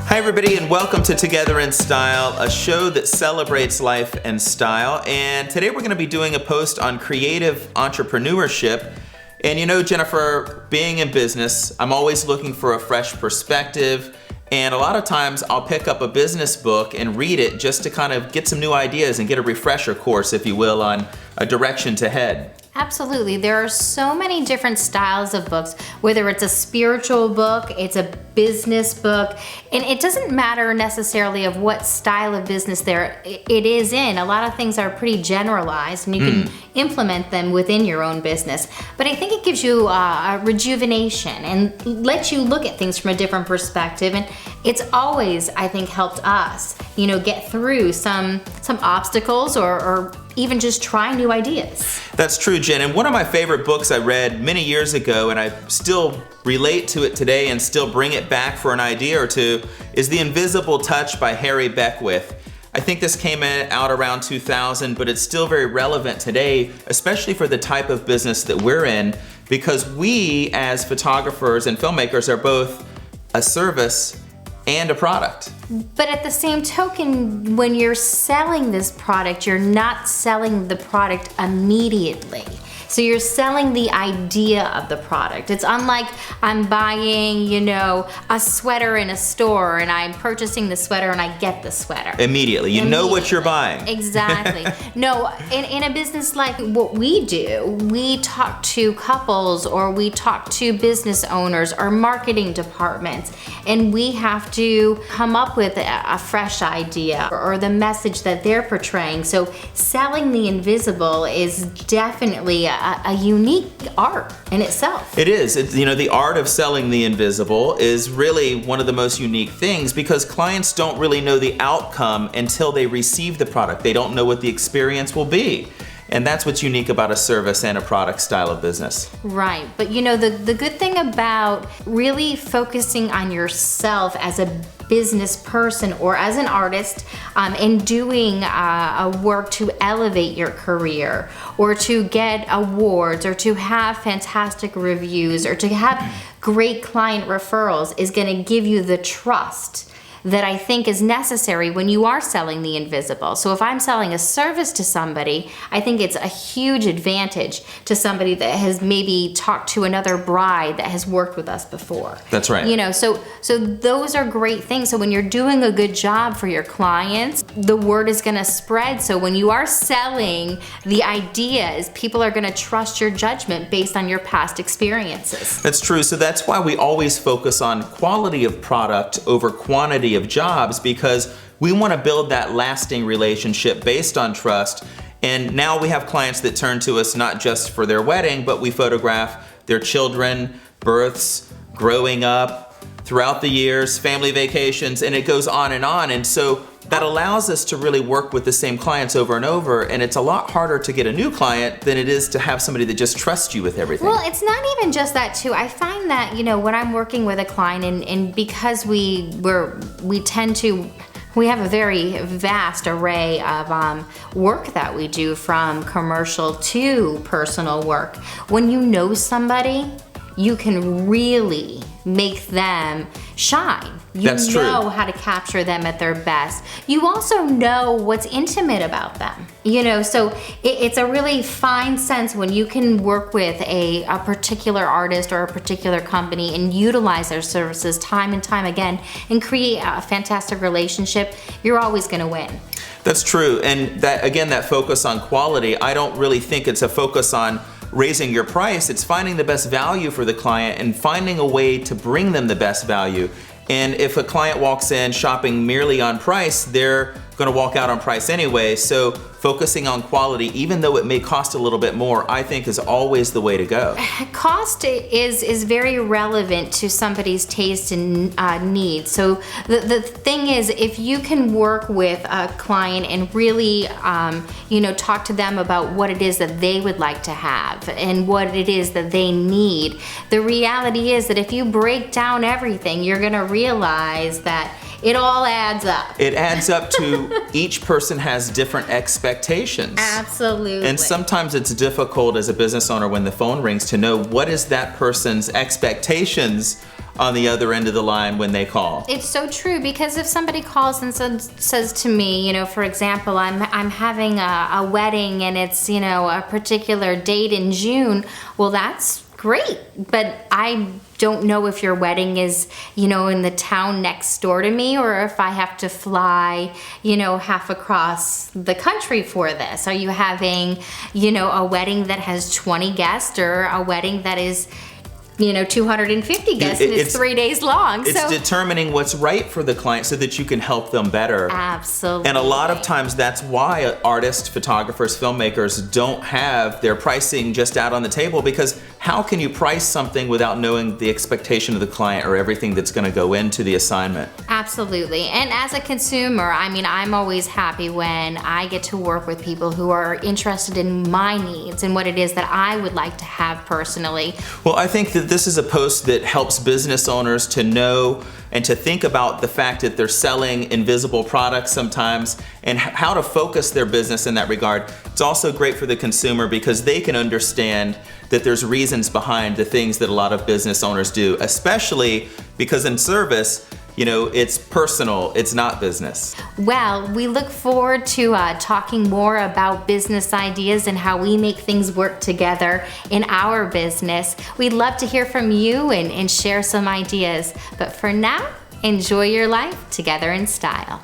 Hi everybody, and welcome to Together in Style, a show that celebrates life and style. And today we're going to be doing a post on creative entrepreneurship. And you know, Jennifer, being in business, I'm always looking for a fresh perspective. And a lot of times I'll pick up a business book and read it just to kind of get some new ideas and get a refresher course, if you will, on a direction to head. Absolutely. There are so many different styles of books, whether it's a spiritual book, it's a business book, and it doesn't matter necessarily of what style of business it is in. A lot of things are pretty generalized and you can implement them within your own business. But I think it gives you a rejuvenation and lets you look at things from a different perspective. And it's always, I think, helped us, get through some obstacles or even just try new ideas. That's true, Jen. And one of my favorite books I read many years ago, and I still relate to it today and still bring it back for an idea or two, is The Invisible Touch by Harry Beckwith. I think this came out around 2000, but it's still very relevant today, especially for the type of business that we're in, because we as photographers and filmmakers are both a service and a product. But at the same token, when you're selling this product, you're not selling the product immediately. So you're selling the idea of the product. It's unlike I'm buying, a sweater in a store and I'm purchasing the sweater and I get the sweater. Immediately. You know what you're buying. Exactly. No, in a business like what we do, we talk to couples or we talk to business owners or marketing departments, and we have to come up with a fresh idea or the message that they're portraying. So selling the invisible is definitely a unique art in itself. It is. The art of selling the invisible is really one of the most unique things because clients don't really know the outcome until they receive the product. They don't know what the experience will be. And that's what's unique about a service and a product style of business. Right, but the good thing about really focusing on yourself as a business person or as an artist and doing a work to elevate your career or to get awards or to have fantastic reviews or to have great client referrals is going to give you the trust that I think is necessary when you are selling the invisible. So if I'm selling a service to somebody, I think it's a huge advantage to somebody that has maybe talked to another bride that has worked with us before. That's right. So those are great things. So when you're doing a good job for your clients, the word is going to spread. So when you are selling the ideas, people are going to trust your judgment based on your past experiences. That's true. So that's why we always focus on quality of product over quantity of jobs, because we want to build that lasting relationship based on trust. And now we have clients that turn to us not just for their wedding, but we photograph their children, births, growing up, throughout the years, family vacations, and it goes on. And so that allows us to really work with the same clients over and over, and it's a lot harder to get a new client than it is to have somebody that just trusts you with everything. Well, it's not even just that too. I find that, when I'm working with a client and because we have a very vast array of work that we do, from commercial to personal work. When you know somebody, you can really make them shine. That's true. You know how to capture them at their best. You also know what's intimate about them. So it's a really fine sense when you can work with a particular artist or a particular company and utilize their services time and time again and create a fantastic relationship. You're always going to win. That's true. And that focus on quality, I don't really think it's a focus on raising your price. It's finding the best value for the client and finding a way to bring them the best value. And if a client walks in shopping merely on price, they're going to walk out on price anyway. So focusing on quality, even though it may cost a little bit more, I think is always the way to go. Cost is very relevant to somebody's taste and needs. So the thing is, if you can work with a client and really talk to them about what it is that they would like to have and what it is that they need, the reality is that if you break down everything, you're going to realize that it all adds up. It adds up to each person has different expectations. Absolutely. And sometimes it's difficult as a business owner when the phone rings to know what is that person's expectations on the other end of the line when they call. It's so true, because if somebody calls and says to me, you know, for example, I'm having a wedding and it's, you know, a particular date in June, well, that's great, but I don't know if your wedding is, you know, in the town next door to me, or if I have to fly, you know, half across the country for this. Are you having, you know, a wedding that has 20 guests, or a wedding that is, you know, 250 guests and it's 3 days long? It's determining what's right for the client so that you can help them better. Absolutely. And a lot of times that's why artists, photographers, filmmakers don't have their pricing just out on the table, because how can you price something without knowing the expectation of the client or everything that's going to go into the assignment? Absolutely. And as a consumer, I mean, I'm always happy when I get to work with people who are interested in my needs and what it is that I would like to have personally. Well, I think that this is a post that helps business owners to know and to think about the fact that they're selling invisible products sometimes, and how to focus their business in that regard. It's also great for the consumer because they can understand that there's reasons behind the things that a lot of business owners do, especially because in service, you know, it's personal, it's not business. Well, we look forward to talking more about business ideas and how we make things work together in our business. We'd love to hear from you and share some ideas. But for now, enjoy your life together in style.